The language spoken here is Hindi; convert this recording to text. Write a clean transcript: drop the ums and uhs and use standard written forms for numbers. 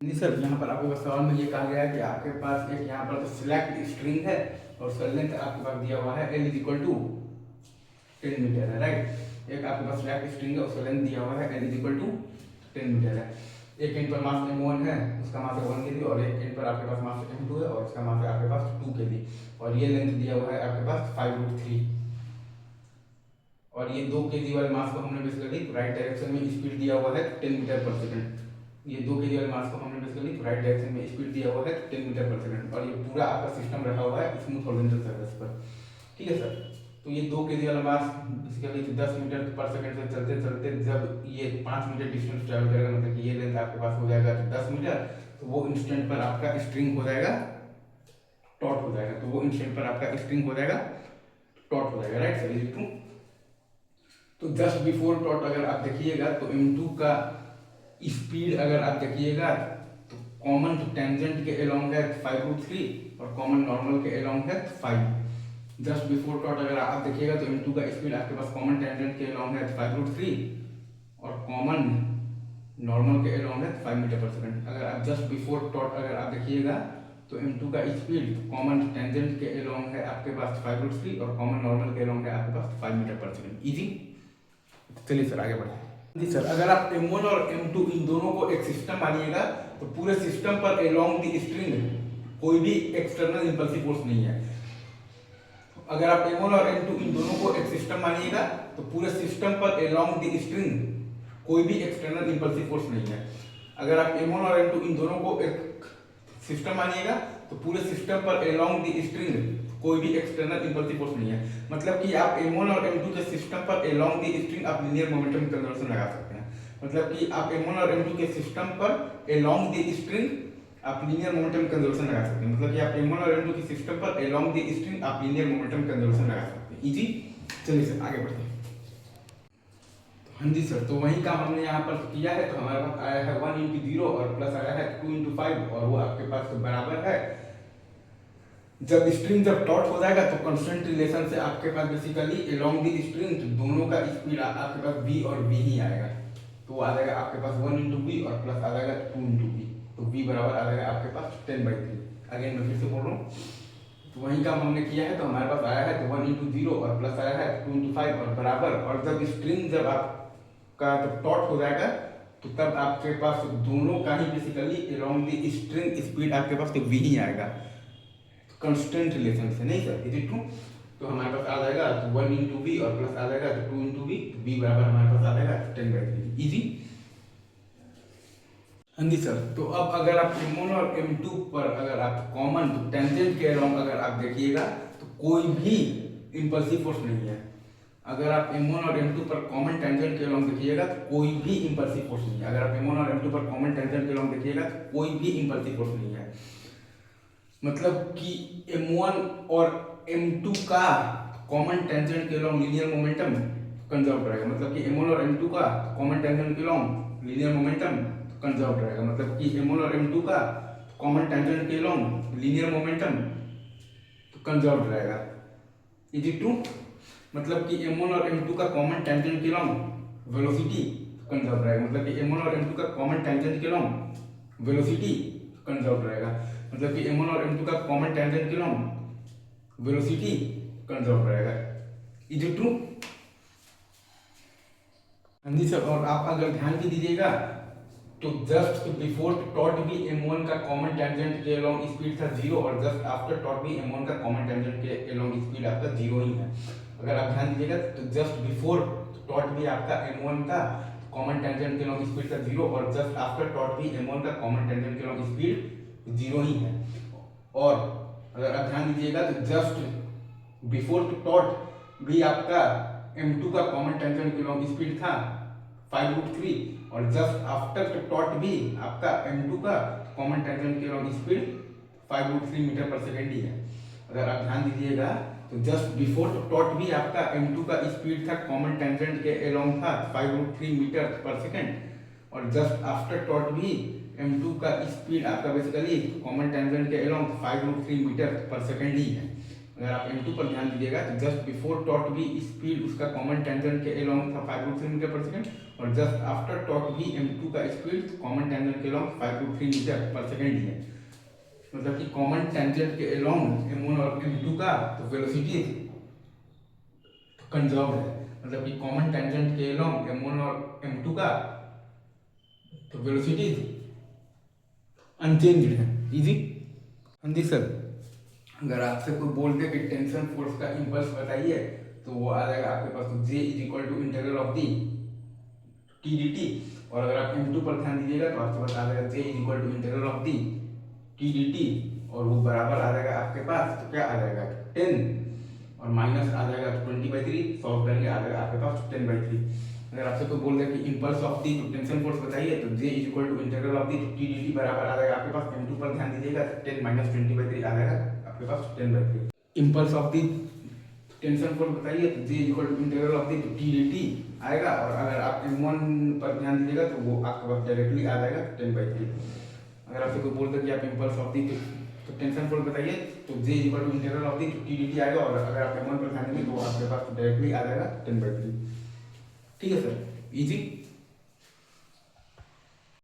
नहीं सर, यहाँ पर आपके पास सवाल में ये कहा गया है कि आपके पास एक यहाँ पर सिलेक्ट स्ट्रिंग है और उसका लेंथ आपके पास दिया हुआ है L is equal to 10 metre है, राइट। एक आपके पास सिलेक्ट स्ट्रिंग है, उसका लेंथ दिया हुआ है L is equal to 10 metre है। एक एंड पर मास m1 है, उसका मास है 1 kg, और एक एंड पर आपके पास मास m2 है और उसका मास है आपके पास 2 kg, और ये लेंथ दिया हुआ है आपके पास 5√3। और ये 2 kg वाले मास को हमने बेसिकली राइट डायरेक्शन में स्पीड दिया हुआ है 10 मीटर पर सेकंड। ये 2 kg वाले मास को हमने बेसिकली राइट डायरेक्शन में स्पीड दिया हुआ है 10 मीटर पर सेकंड, और ये पूरा आपका सिस्टम रखा हुआ है स्मूथ हॉरिजॉन्टल सरफेस पर। ठीक है सर, तो ये 2 kg वाला मास बेसिकली 10 मीटर पर सेकंड से चलते चलते जब ये 5 मीटर डिस्टेंस ट्रैवल करेगा, मतलब कि ये लेंथ आपके पास हो जाएगा 10 मीटर, तो वो इंस्टेंट पर आपका स्ट्रिंग हो जाएगा टॉट हो जाएगा। तो वो इंस्टेंट पर आपका स्ट्रिंग हो जाएगा टॉट हो जाएगा, right sir, is it true? तो जस्ट बिफोर टॉट अगर आप देखिएगा तो m2 का स्पीड अगर आप देखिएगा तो कॉमन टेंजेंट के अलोंग है 5√3 और कॉमन नॉर्मल के अलोंग है 5। जस्ट बिफोर टॉट अगर आप देखिएगा तो m2 का स्पीड आपके पास कॉमन टेंजेंट के अलोंग है 5√3 और कॉमन नॉर्मल के अलोंग है 5 मीटर पर सेकंड। अगर आप जस्ट बिफोर टॉट अगर आप देखिएगा तो m2 का स्पीड कॉमन टेंजेंट के अलोंग है आपके पास 5√3 और कॉमन नॉर्मल के अलोंग है आपके पास 5 मीटर पर सेकंड। इजी। चलिए सर आगे बढ़ते हैं। जी सर, अगर आप m1 और m2 इन दोनों को एक सिस्टम मानिएगा तो पूरे सिस्टम पर अलोंग द स्ट्रिंग कोई भी एक्सटर्नल इंपल्सिव फोर्स नहीं है। अगर आप m1 और m2 इन दोनों को एक सिस्टम मानिएगा तो पूरे सिस्टम पर अलोंग द स्ट्रिंग कोई भी एक्सटर्नल इंपल्सिव फोर्स नहीं है। अगर आप m1 और m2 इन दोनों को एक सिस्टम मानिएगा तो पूरे सिस्टम पर अलोंग द स्ट्रिंग कोई भी एक्सटर्नल इंपल्सिव फोर्स नहीं है। मतलब कि आप m1 और m2 के सिस्टम पर अलोंग द स्ट्रिंग आप लीनियर मोमेंटम कंजर्वेशन लगा सकते हैं। मतलब कि आप m1 और m2 के सिस्टम पर अलोंग द स्ट्रिंग आप लीनियर मोमेंटम कंजर्वेशन लगा सकते हैं। मतलब कि आप m1 और m2 के सिस्टम पर अलोंग द स्ट्रिंग आप लीनियर मोमेंटम कंजर्वेशन लगा सकते हैं। इजी। चलिए सर आगे बढ़ते हैं। हाँ जी सर, तो वही काम हमने यहाँ पर किया है। तो हमारे पास आया है 1 × 0 और प्लस आया है 2 × 5, और वो आपके पास बराबर है। जब स्ट्रिंग जब टॉट हो जाएगा तो कांस्टेंट रिलेशन से आपके पास बेसिकली अलोंग द स्ट्रिंग दोनों का स्पीड आपके पास v और v ही आएगा। तो आ जाएगा आपके पास 1 × v और प्लस आ जाएगा 2 × v, तो v बराबर आ जाएगा आपके पास 10/3। अगेन मैं फिर से बोल रहा हूँ, तो वही काम हमने किया है। तो हमारे पास आया है तो 1 × 0 और प्लस आया है 2 × 5 और बराबर, और जब स्ट्रिंग जब आपका जब टॉट हो जाएगा तो तब आपके पास दोनों का ही basically along the string speed आपके पास तो v ही आएगा कांस्टेंट रिलेशन से। नहीं सर, इज इट ट्रू? तो हमारे पास आ जाएगा तो 1 × v और प्लस आ जाएगा तो 2 × v, तो v बराबर हमारे पास आ जाएगा 10/3। इजी। हाँ जी सर, तो अब अगर आप m1 और m2 पर अगर आप कॉमन टेंजेंट के अलोंग अगर आप देखिएगा तो कोई भी इंपल्सिव फोर्स नहीं है। अगर आप m1 और m2 पर कॉमन टेंजेंट के अलोंग देखिएगा तो कोई भी इंपल्सिव फोर्स नहीं है। अगर आप m1 और m2 पर कॉमन टेंजेंट के अलोंग देखिएगा तो कोई भी इंपल्सिव फोर्स नहीं है। मतलब कि m1 और m2 का कॉमन टेंजेंट के अलोंग लीनियर मोमेंटम कंजर्व रहेगा। मतलब कि m1 और m2 का कॉमन टेंजेंट के अलोंग लीनियर मोमेंटम कंजर्व रहेगा। मतलब कि m1 और m2 का कॉमन टेंजेंट के अलोंग लीनियर मोमेंटम कंजर्व रहेगा। Is it true? मतलब कि m1 और m2 का कॉमन टेंजेंट के अलोंग वेलोसिटी कंजर्व रहेगा। मतलब कि m1 और m2 का कॉमन टेंजेंट के अलोंग वेलोसिटी कंजर्व रहेगा। मतलब कि m1 और m2 का कॉमन टेंजेंट के अलोंग वेलोसिटी कंजर्व रहेगा। Is it true? हाँ जी सर, और आप अगर ध्यान भी दीजिएगा तो जस्ट बिफोर टॉट भी m1 का कॉमन टेंजेंट के अलोंग स्पीड था 0, और जस्ट आफ्टर टॉट भी m1 का कॉमन टेंजेंट के अलोंग स्पीड आपका 0 ही है। अगर आप ध्यान दीजिएगा तो जस्ट बिफोर टॉट भी आपका m1 का कॉमन टेंजेंट के अलोंग स्पीड था 0, और जस्ट आफ्टर टॉट भी m1 का कॉमन टेंजेंट के अलोंग स्पीड 0 ही है। और अगर आप ध्यान दीजिएगा तो जस्ट बिफोर टॉट भी आपका m2 का कॉमन टेंजेंट के अलोंग स्पीड था 5√3, और जस्ट आफ्टर टॉट भी आपका m2 का कॉमन टेंजेंट के अलोंग स्पीड 5√3 मीटर पर सेकेंड ही है। अगर आप ध्यान दीजिएगा तो जस्ट बिफोर टॉट भी आपका m2 का स्पीड था कॉमन टेंजेंट के अलोंग था 5√3 मीटर पर सेकेंड, और जस्ट आफ्टर टॉट भी m2 का स्पीड आपका बेसिकली कॉमन टेंजेंट के अलोंग 5√3 मीटर पर सेकेंड ही है। अगर आप m2 पर ध्यान दीजिएगा तो जस्ट बिफोर टॉट भी स्पीड उसका कॉमन टेंजेंट के अलोंग था 5√3 मीटर पर सेकेंड, और जस्ट आफ्टर टॉर्क भी m2 का स्पीड कॉमन टेंजेंट के अलॉन्ग 5 to 3 मीटर पर सेकेंड ही है। मतलब कि कॉमन टेंजेंट के अलॉन्ग m1 और m2 का तो वेलोसिटी कंजर्व है। मतलब कि कॉमन टेंजेंट के अलॉन्ग m1 और m2 का तो वेलोसिटी अनचेंज्ड है। इजी। हाँ जी सर, अगर आपसे कोई बोल दे कि टेंशन फोर्स का इम्पल्स बताइए तो वो आ जाएगा आपके पास J is equal to integral of the t d t. और अगर आप m2 पर ध्यान दीजिएगा तो आपके पास आ जाएगा J is equal to integral of the t d t, और वो बराबर आ जाएगा आपके पास, तो क्या आ जाएगा 10 और माइनस आ जाएगा 20/3, सॉल्व करेंगे आ जाएगा आपके पास 10/3। अगर आपसे कोई बोल दे कि impulse of the tension force बताइए तो J is equal to integral of the t d t बराबर आ जाएगा आपके पास m2 पर ध्यान दीजिएगा 10 माइनस 20/3 आ जाएगा आपके पास 10/3। Impulse of the tension force बताइए तो J equal to integral of the t d t आएगा, और अगर आप m1 पर ध्यान दीजिएगा तो वो आपके पास डायरेक्टली आ जाएगा 10/3। अगर आपसे कोई बोल दे कि आप इम्पल्स ऑफ दी तो टेंशन फोर्स बताइए तो J equal to integral of the t d t आएगा, और अगर आप m1 पर ध्यान देंगे तो आपके पास डायरेक्टली आ जाएगा 10/3। ठीक है सर, इजी।